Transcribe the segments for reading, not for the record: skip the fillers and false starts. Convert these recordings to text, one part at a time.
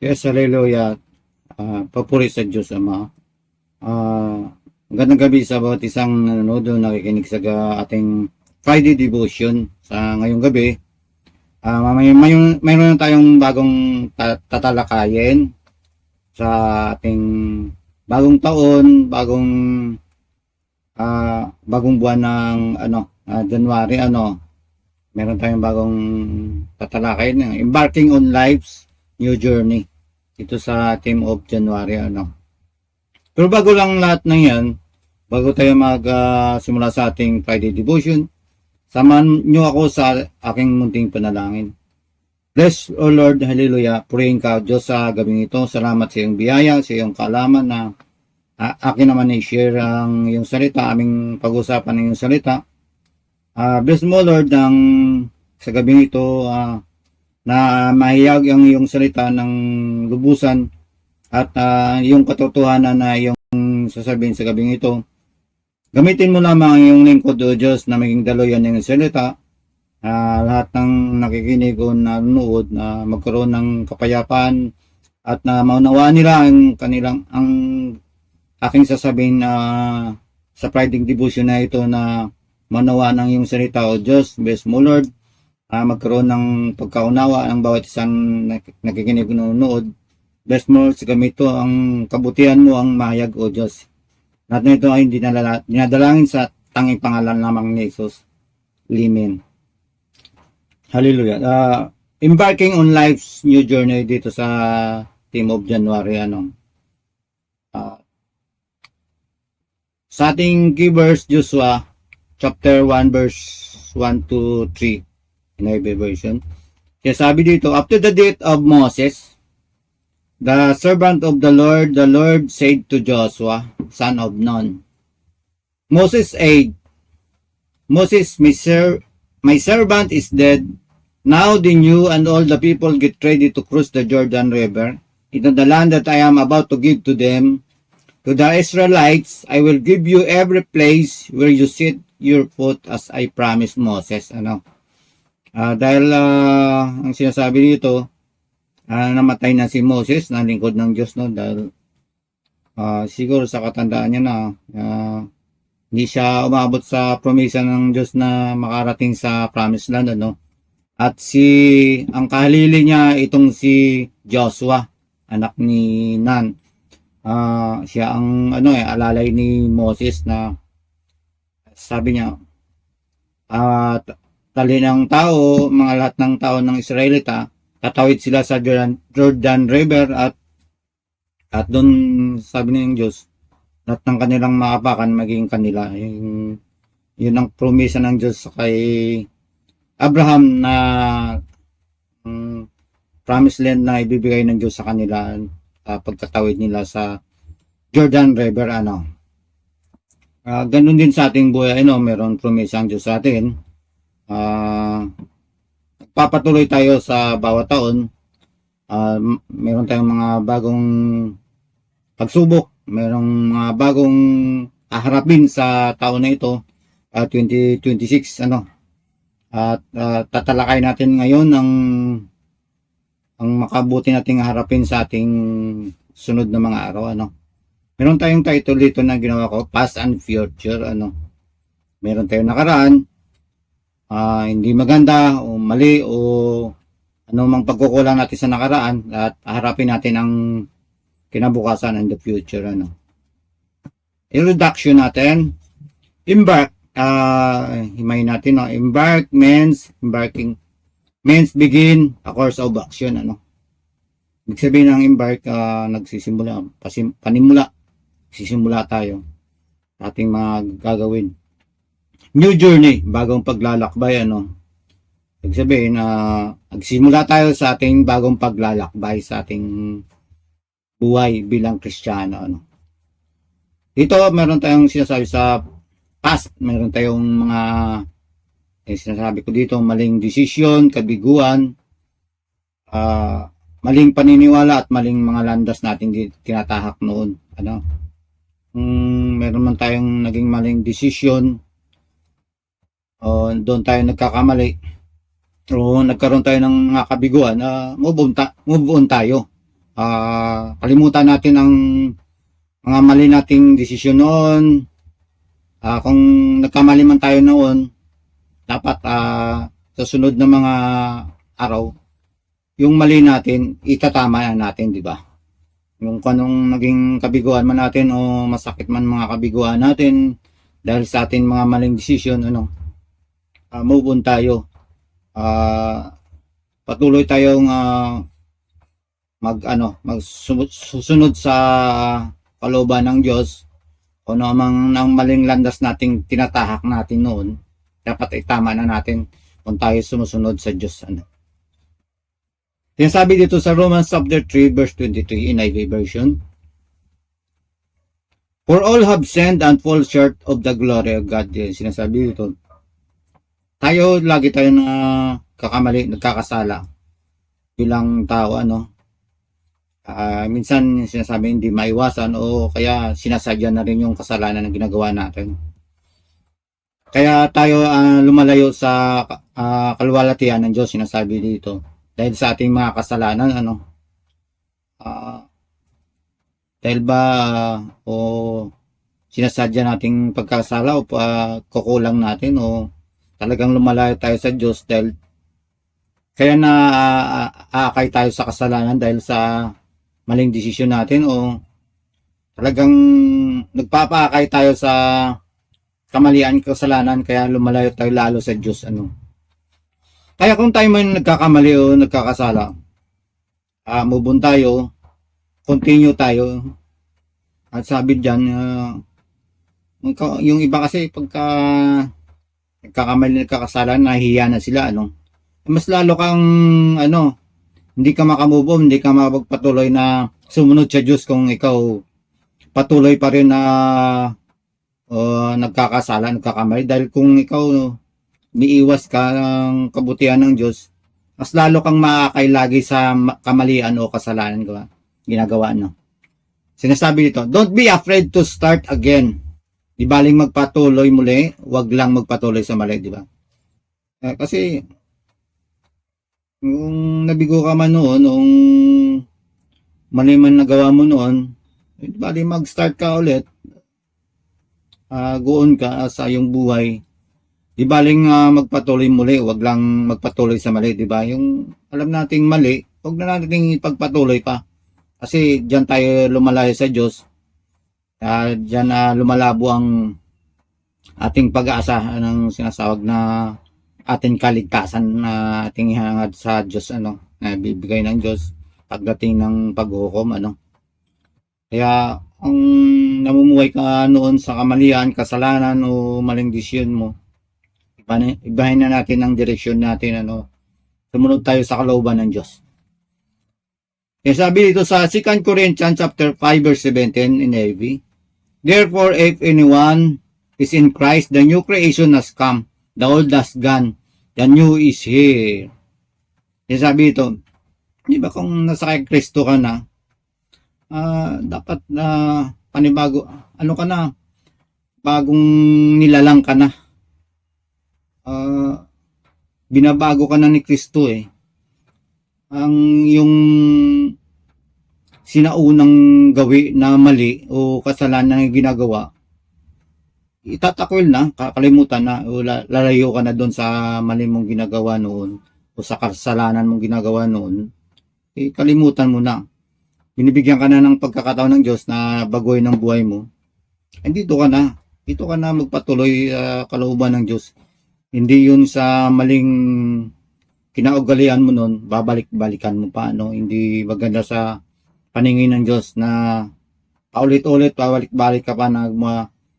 Yes, hallelujah. Papuri sa Diyos Ama. Magandang gabi sa bawat isang nanonood o nakikinig sa ating Friday devotion sa ngayong gabi. Mayroon tayong bagong tatalakayin sa ating bagong taon, bagong buwan ng January. Meron tayong bagong tatalakayin, Embarking on Life's New Journey. Ito sa Team of January. Pero bago lang lahat ng yan, bago tayo magsimula sa ating Friday devotion, samahan nyo ako sa aking munting panalangin. Bless, O Lord, hallelujah, purihin ka, Diyos, sa gabing ito. Salamat sa iyong biyaya, sa iyong kaalaman na akin naman i-share ang iyong salita, aming pag-usapan ng iyong salita. Bless mo, Lord, sa gabing ito, na mahiyag ang iyong salita ng lubusan at yung katotohanan na iyong sasabihin sa gabing ito. Gamitin mo lamang ang iyong lingkod, O Diyos, na maging daloyan ng salita. Lahat ng nakikinig o nanonood na magkaroon ng kapayapaan at na maunawaan nila ang aking sasabihin sa Friday devotion na ito, na maunawaan ang iyong salita, O Diyos. Bless mo, Lord, magkaroon ng pagkaunawa ng bawat isang nakikinig o nanonood. Bless mo sa gamito ang kabutihan mo ang mahayag, O Diyos. Lahat na ito ay dinadalangin sa tanging pangalan lamang ni Jesus. Amen. Hallelujah. Embarking on life's new journey dito sa Team of January. Sa ating key verse, Joshua chapter 1 verse 1 to 3. NIV version. Kaya sabi dito, after the death of Moses, the servant of the Lord said to Joshua, son of Nun, Moses, my servant is dead. Now then you and all the people get ready to cross the Jordan River into the land that I am about to give to them. To the Israelites, I will give you every place where you set your foot as I promised Moses. Dahil ang sinasabi dito, namatay na si Moses, na lingkod ng Diyos, no? Dahil siguro sa katandaan niya na hindi siya umabot sa promisa ng Diyos na makarating sa promised land, At ang kahalili niya itong si Joshua, anak ni Nun. Siya ang alalay ni Moses, na sabi niya, tali ng tao, mga lahat ng tao ng Israelita, tatawid sila sa Jordan River at doon sabi ng Diyos, lahat ng kanilang maapakan maging kanila. Yun ang promesa ng Diyos kay Abraham, na promised land na ibibigay ng Diyos sa kanila pagkatawid nila sa Jordan River. Ganun din sa ating buhay, meron promesa ang Diyos sa atin. Papatuloy tayo sa bawat taon. Meron tayong mga bagong pagsubok, merong mga bagong haharapin sa taon na ito, 2026. At tatalakay natin ngayon ang makabuti nating harapin sa ating sunod na mga araw. Meron tayong title dito na ginawa ko, Past and Future. Meron tayong nakaraan, hindi maganda o mali o mang pagkukulang natin sa nakaraan, at harapin natin ang kinabukasan and the future. Introduction natin, embark. Himayin natin, embarking means begin a course of action. Ibig sabihin ng embark, nagsisimula, panimula, sisimula tayo sa ating mga gagawin. New journey, bagong paglalakbay. Ibig sabihin, nagsimula tayo sa ating bagong paglalakbay sa ating buhay bilang Kristiyano. Dito meron tayong sinasabi sa past, meron tayong mga sinasabi ko dito, maling desisyon, kabiguan, maling paniniwala at maling mga landas natin tinatahak noon. Meron man tayong naging maling desisyon, doon tayo nagkakamali o nagkaroon tayo ng mga kabiguan, move on tayo. Kalimutan natin ang mga mali nating desisyon noon. Kung nagkamali man tayo noon, dapat sa sunod na mga araw, yung mali natin, itatama natin, di ba? Yung kung anong naging kabiguan man natin o masakit man mga kabiguan natin dahil sa ating mga maling desisyon, move on tayo. Patuloy tayong magsusunod sa kalooban ng Diyos. Kung ano mang ng maling landas nating tinatahak natin noon, dapat itama na natin kung tayo sumusunod sa Diyos. Sinasabi dito sa Romans chapter 3 verse 23 NIV version, for all have sinned and fall short of the glory of God. Sinasabi dito, tayo lagi tayo na kakamali, nagkakasala bilang tao, minsan sinasabi hindi maiwasan o kaya sinasadya na rin yung kasalanan na ginagawa natin. Kaya tayo lumalayo sa kaluwalhatian ng Diyos, sinasabi dito, dahil sa ating mga kasalanan, dahil ba o sinasadya nating pagkasala o kukulang natin o talagang lumalayo tayo sa Diyos dahil kaya na aakay tayo sa kasalanan dahil sa maling desisyon natin o talagang nagpapaakay tayo sa kamalian, kasalanan, kaya lumalayo tayo lalo sa Diyos. Kaya kung tayo man nagkakamali o nagkakasala, move on tayo, continue tayo. At sabi dyan, yung iba kasi pagka nagkakamali, nagkakasala, nahihiya na sila, mas lalo kang hindi ka makamove on, hindi ka makapagpatuloy na sumunod sa Diyos kung ikaw patuloy pa rin na nagkakasala, nagkakamali. Dahil kung ikaw niiwas ka ng kabutihan ng Diyos, mas lalo kang maakay lagi sa kamalian o kasalanan ginagawa. Sinasabi dito, don't be afraid to start again. Di baling magpatuloy muli, wag lang magpatuloy sa mali, di ba? Kasi kung nabigo ka man noon, nung mali man nagawa mo noon, bali mag-start ka ulit, goon ka sa iyong buhay. Di baling magpatuloy muli, wag lang magpatuloy sa mali, di ba? Yung alam nating mali, wag na nating ipagpatuloy pa. Kasi diyan tayo lumalayo sa Diyos. Diyan lumalabo ang ating pag-asa ng sinasawag na ating kaligtasan na ating ihangad sa Diyos, na bibigay ng Diyos pagdating ng paghukom, Kaya ang namumuhay ka noon sa kamalian, kasalanan o maling desisyon mo, ibahin na natin ang direksyon natin, sumunod tayo sa kalooban ng Diyos. Kaya sabi dito sa 2 Corinthians chapter 5 verse 17 in NIV, therefore if anyone is in Christ, the new creation has come, the old has gone, the new is here. Kaya sabi dito, di ba kung nasa kay Kristo ka na, dapat panibago, ka na, bagong nilalang ka na. Binabago ka na ni Kristo ang yung sinaunang gawi na mali o kasalanan na ginagawa, itatakwil na, kakalimutan na, o lalayo ka na doon sa mali mong ginagawa noon o sa kasalanan mong ginagawa noon, kalimutan mo na. Binibigyan ka na ng pagkakataon ng Diyos na baguhin ang buhay mo. Dito ka na magpatuloy kalooban ng Diyos. Hindi yun sa maling kinaugalian mo nun, babalik-balikan mo pa, Hindi maganda sa paningin ng Diyos na paulit-ulit, pabalik-balik ka pa na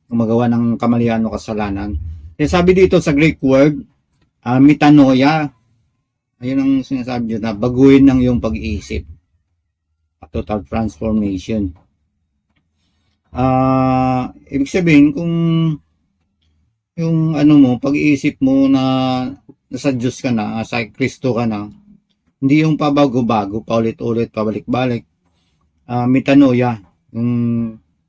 gumagawa ng kamalian o kasalanan. Kaya sabi dito sa Greek word, metanoia, ayun ang sinasabi dito, na baguhin ng iyong pag-iisip. A total transformation. Ibig sabihin, kung yung pag-iisip mo na nasa Diyos ka na, sa Kristo ka na, hindi yung pabago-bago, paulit-ulit, pabalik-balik. Metanoia, yung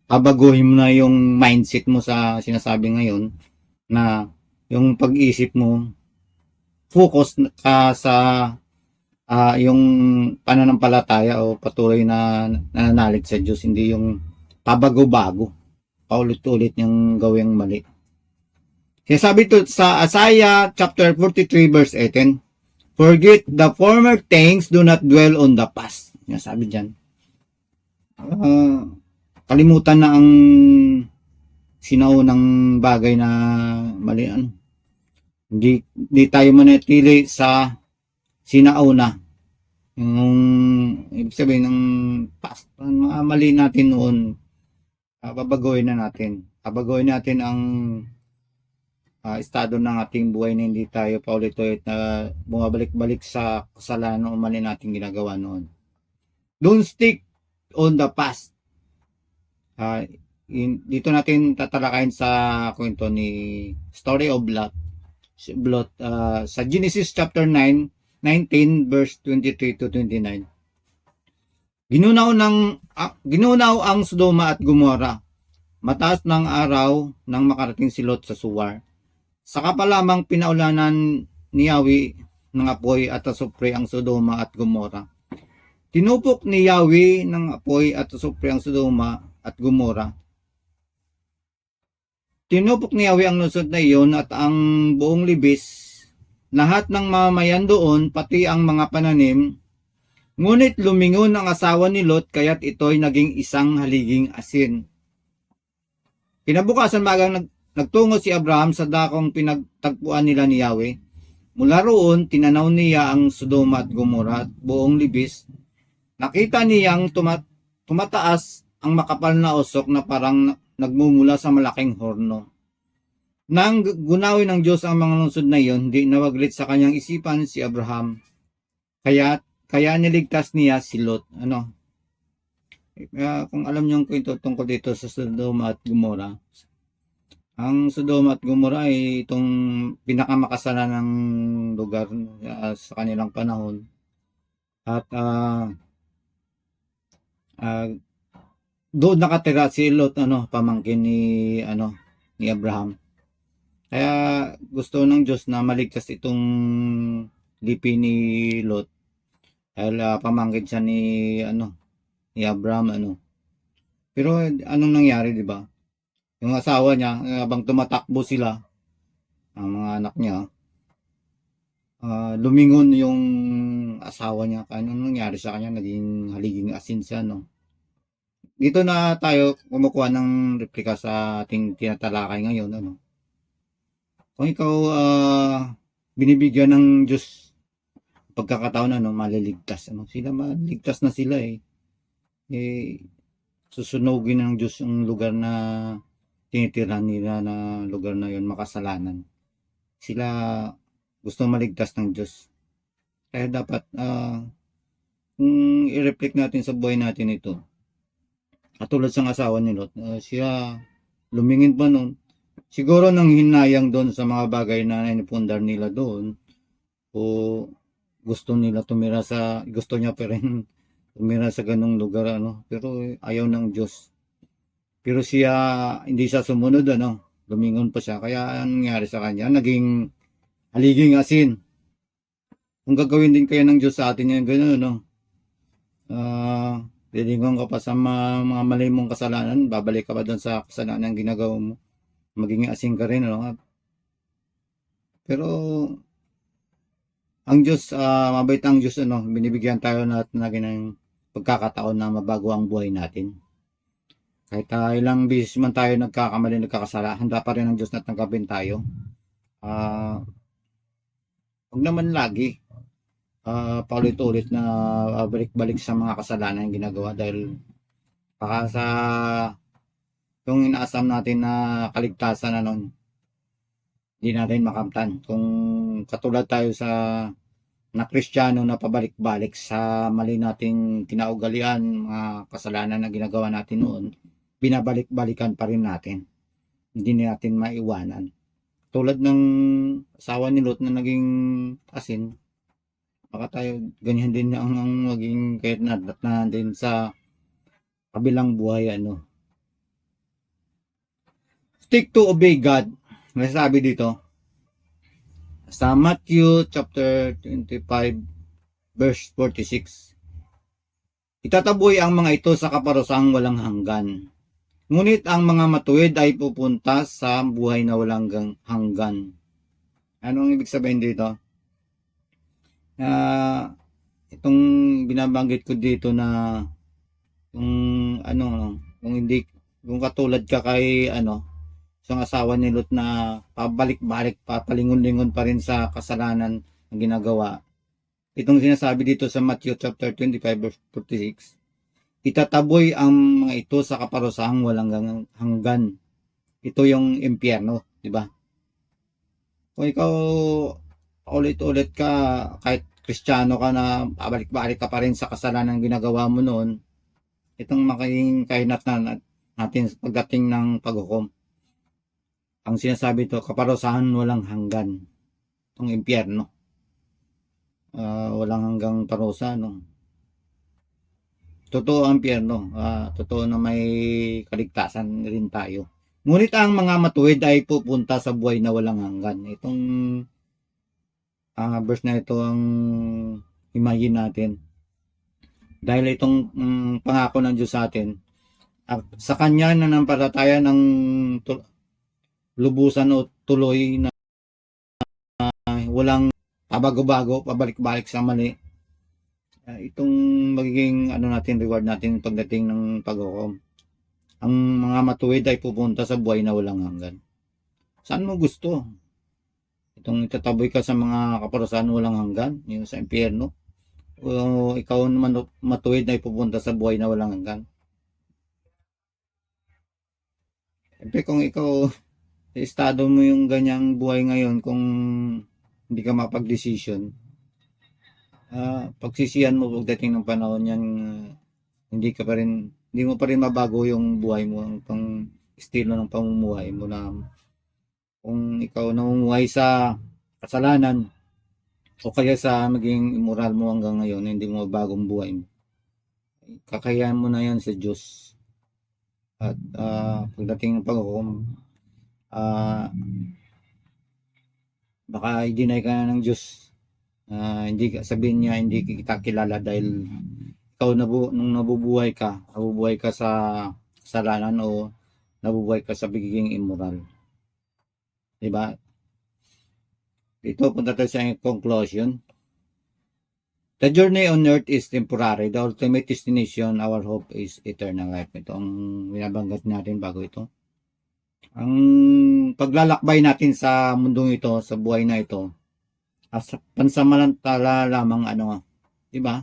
pabaguhin mo na yung mindset mo sa sinasabi ngayon, na yung pag-iisip mo, focus ka sa yung pananampalataya o patuloy na nananalig sa Diyos, hindi yung pabago-bago, paulit-ulit niyang gawing mali. Kaya sabi to sa Isaiah chapter 43 verse 18, forget the former things, do not dwell on the past. Yan sabi diyan. Kalimutan na ang sinaunang bagay na mali. Hindi tayo manatili sa sinauna. Yung ibig sabihin ng past, ang mga mali natin noon, babaguhin na natin. Babaguhin natin ang estado ng ating buhay na hindi tayo paulit-ulit na bumabalik-balik sa kasalanan o mali natin ginagawa noon. Don't stick on the past. Dito natin tatalakayin sa kwento ni Story of Lot. Sa Genesis chapter 19 verse 23 to 29. Ginunaw ang Sodoma at Gomora. Mataas ng araw nang makarating si Lot sa Suwar. Saka pa lamang pinaulanan ni Yahweh ng apoy at asupre ang Sodoma at Gomora. Tinupok ni Yahweh ng apoy at asupre ang Sodoma at Gomora. Tinupok ni Yahweh ang lungsod na iyon at ang buong libis, lahat ng mamamayan doon, pati ang mga pananim. Ngunit lumingon ang asawa ni Lot, kaya't ito'y naging isang haliging asin. Kinabukasan magang nagtungo si Abraham sa dakong pinagtagpuan nila ni Yahweh. Mula roon, tinanaw niya ang Sodoma at Gomora at buong libis. Nakita niyang tumataas ang makapal na usok na parang nagmumula sa malaking horno. Nang gunawin ng Diyos ang mga lungsod na iyon, hindi nawaglit sa kanyang isipan si Abraham. Kaya niligtas niya si Lot. Kung alam niyo yung kwento tungkol dito sa Sodoma at Gomora, ang Sodoma at Gomora ay itong pinakamakasalan ng lugar sa kanilang panahon. At doon nakatira si Lot, pamangkin ni Abraham. Kaya gusto ng Diyos na maligtas itong lipi ni Lot. Dahil pamangkin siya ni Abraham. Pero anong nangyari, di ba? Yung asawa niya, habang tumatakbo sila, ang mga anak niya, lumingon yung asawa niya. Anong nangyari sa kanya? Naging haliging asin siya, no? Dito na tayo kumukuha ng replika sa ating tinatalakay ngayon, Kung ikaw binibigyan ng Diyos pagkakataon maliligtas, sila maliligtas na sila susunugin ng Diyos yung lugar na tinitirahan nila na lugar na yun, makasalanan. Sila gusto maligtas ng Diyos. Kaya dapat kung i-reflect natin sa buhay natin ito, katulad sa asawa ni Lot, siya lumingin pa noon. Siguro nang hinayang doon sa mga bagay na inipundar nila doon, o gusto niya pa rin tumira sa ganung lugar, pero ayaw ng Diyos. Pero hindi siya sumunod, lumingon pa siya. Kaya ang nangyari sa kanya, naging haliging asin. Kung gagawin din kaya ng Diyos sa atin yung gano'n, lilingon ka pa sa mga mali mong kasalanan, babalik ka pa doon sa kasalanan ginagawa mo, maging asin ka rin, Pero ang Diyos, mabait ang Diyos, binibigyan tayo natin ng pagkakataon na mabago ang buhay natin. Kahit ilang beses man tayo nagkakamali, nagkakasala, handa pa rin ang Diyos na tanggapin tayo. Huwag naman lagi paulit-ulit na balik-balik sa mga kasalanan yung ginagawa, dahil baka sa yung inaasam natin na kaligtasan hindi natin makamtan. Kung katulad tayo na Kristiyano na pabalik-balik sa mali nating kinaugalian, mga kasalanan na ginagawa natin noon, binabalik-balikan pa rin natin. Hindi natin maiwanan. Tulad ng asawa ni Lot na naging asin, baka tayo ganyan din ang maging kahit na din sa kabilang buhay, Stick to obey God. May sabi dito sa Matthew chapter 25 verse 46. Itataboy ang mga ito sa kaparusahang walang hanggan. Ngunit ang mga matuwid ay pupunta sa buhay na walang hanggan. Anong ibig sabihin dito? Itong binabanggit ko dito na kung kung katulad ka kay isang asawa ni Lot na pabalik-balik, papalingon-lingon pa rin sa kasalanan ang ginagawa. Itong sinasabi dito sa Matthew chapter 25 verse 46, itataboy ang mga ito sa kaparusahang walang hanggan. Ito yung impyerno, di ba? Kung ikaw ulit-ulit ka, kahit Kristiyano ka na pabalik-balik ka pa rin sa kasalanan ginagawa mo noon, itong magiging kahinatnan natin pagdating ng paghukom. Ang sinasabi ito, kaparusahan walang hanggan. Itong impyerno. Walang hanggang parusa, no? Totoo ang impyerno. Totoo na may kaligtasan rin tayo. Ngunit ang mga matuwid ay pupunta sa buhay na walang hanggan. Itong verse na ito ang imagine natin. Dahil itong pangako ng Diyos sa atin, sa Kanya nanampalataya ng lubusan o tuloy na walang pabago-bago, pabalik-balik sa mali. Itong magiging natin, reward natin pagdating ng paghukom. Ang mga matuwid ay pupunta sa buhay na walang hanggan. Saan mo gusto? Itong itataboy ka sa mga kaparusahan walang hanggan, yung sa impyerno, o ikaw naman matuwid ay pupunta sa buhay na walang hanggan. Siyempre kung ikaw sa estado mo yung ganyang buhay ngayon, kung hindi ka mapag-decision, pagsisihan mo pagdating ng panahon yan, hindi mo pa rin mabago yung buhay mo, ang estilo ng pamumuhay mo, na kung ikaw namumuhay sa kasalanan o kaya sa maging immoral mo hanggang ngayon, hindi mo mabagong buhay mo, kakayahan mo na yan sa Diyos. At pagdating ng paghukom, baka i-deny ka na ng Diyos. Hindi sabihin niya hindi kita kilala dahil ikaw nung nabubuhay ka sa kasalanan o nabubuhay ka sa pagiging immoral. Diba? Dito punta tayo sa conclusion. The journey on earth is temporary. The ultimate destination, our hope, is eternal life. Ito ang binabanggit natin bago ito. Ang paglalakbay natin sa mundong ito, sa buhay na ito, pansamantala lamang, diba?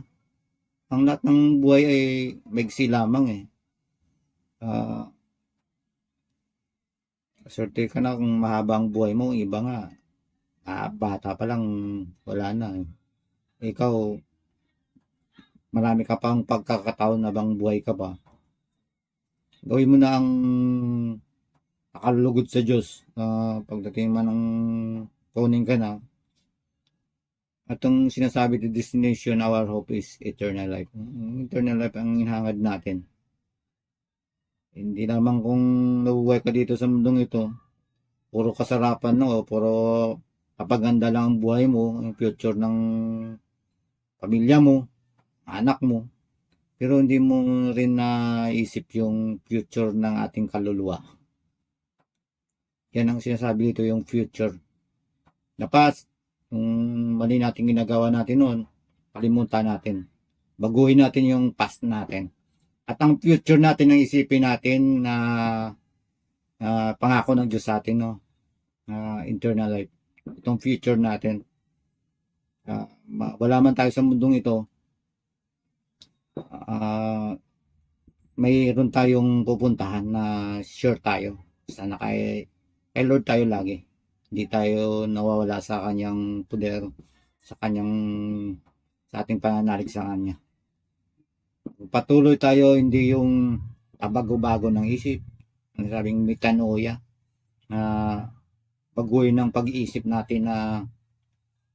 Ang lahat ng buhay ay maigsi lamang eh. Swerte ka na kung mahaba ang buhay mo, iba nga, bata pa lang, wala na eh. Ikaw, marami ka pang pagkakataon na bang buhay ka pa. Gawin mo na ang nakalugod sa Diyos. Pagdating man ng kunin ka na, atong sinasabi the destination, our hope is eternal life. Eternal life ang hinahangad natin. Hindi naman kung nabubuhay ka dito sa mundong ito, puro kasarapan no, puro kapaganda lang ang buhay mo, yung future ng pamilya mo, anak mo, pero hindi mo rin naisip yung future ng ating kaluluwa. Yan ang sinasabi dito, yung future. Na past, kung mali natin ginagawa natin noon, kalimutan natin. Baguhin natin yung past natin. At ang future natin ang isipin natin na pangako ng Diyos sa atin, no? Eternal life. Itong future natin. Wala man tayo sa mundong ito, mayroon tayong pupuntahan na sure tayo. Sana kay Lord tayo lagi. Hindi tayo nawawala sa kanyang poder, sa ating pananalig sa kanya. Patuloy tayo, hindi yung bago-bago ng isip. Ang sabing metanoia, na baguhin ng pag-iisip natin, na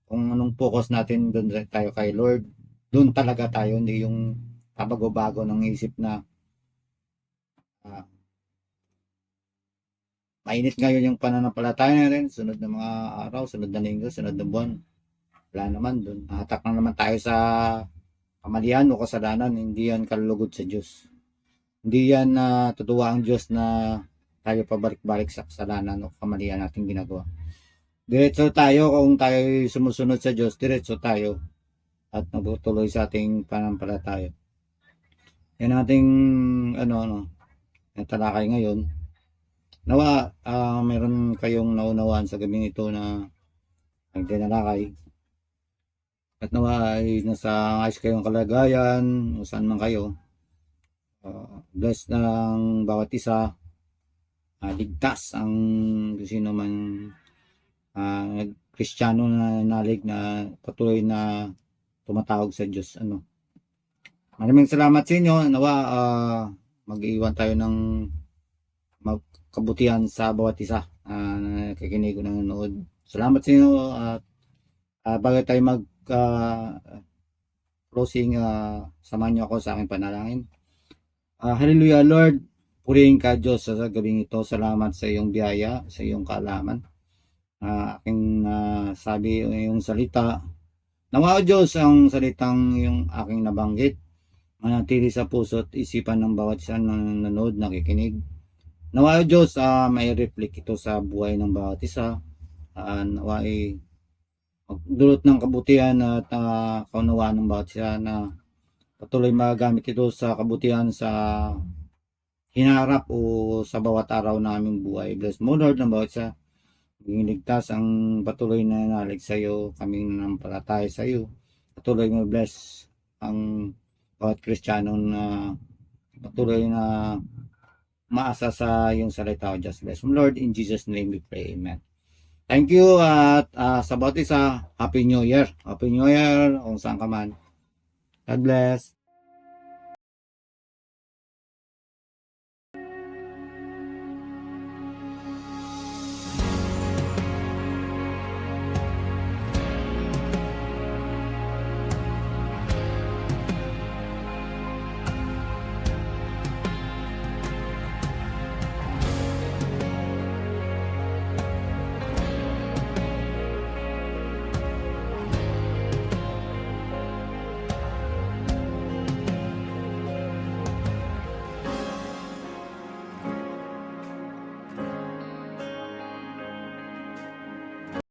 kung anong focus natin, doon tayo kay Lord. Doon talaga tayo, hindi yung bago-bago ng isip na mainit ngayon yung pananampalataya natin, sunod na mga araw, sunod na linggo, sunod na buwan, Wala naman dun. Hatak na naman tayo sa kamalian o kasalanan. Hindi yan kalugod sa Diyos. Hindi yan na tutuwa ang Diyos na tayo pabalik-balik sa kasalanan o kamalian natin ginagawa. Diretso tayo kung tayo sumusunod sa Diyos, diretso tayo at nagtutuloy sa ating pananampalataya. Yan ating talakay ngayon. Nawa meron kayong naunawaan sa gabing ito na nagdinalakay. At nawa ay nasa ayos kayong kalagayan, o saan man kayo. Bless ng bawat isa. Ligtas ang sino man Kristiyano na nalig na patuloy na tumatawag sa Diyos. Maraming salamat sa inyo. Nawa mag-iwan tayo ng kabutihan sa bawat isa na nakikinig o nanonood. Salamat sa inyo at bago tayo mag closing, samahan niyo ako sa aking panalangin. Hallelujah Lord, purihin ka Diyos sa gabing ito. Salamat sa iyong biyaya, sa iyong kaalaman. Aking sabi yung salita. Nawa o Diyos ang salitang yung aking nabanggit. Manatili sa puso at isipan ng bawat isa na nanonood, nakikinig. Nawa o Diyos may reflect ito sa buhay ng bawat isa. Nawa ay magdulot ng kabutihan at kaunawaan ng bawat isa na patuloy magamit ito sa kabutihan sa hinarap o sa bawat araw na aming buhay. Bless mo Lord ng bawat isa. Maging ligtas ang patuloy na nalig sa iyo, kaming nanampalataya sa iyo. Patuloy mo bless ang bawat Kristiyano na patuloy na maasa sa iyong salita. Just bless mo Lord, in Jesus name we pray, amen. Thank you at sa bawat isa, Happy New Year. Happy New Year kung saan ka man. God bless.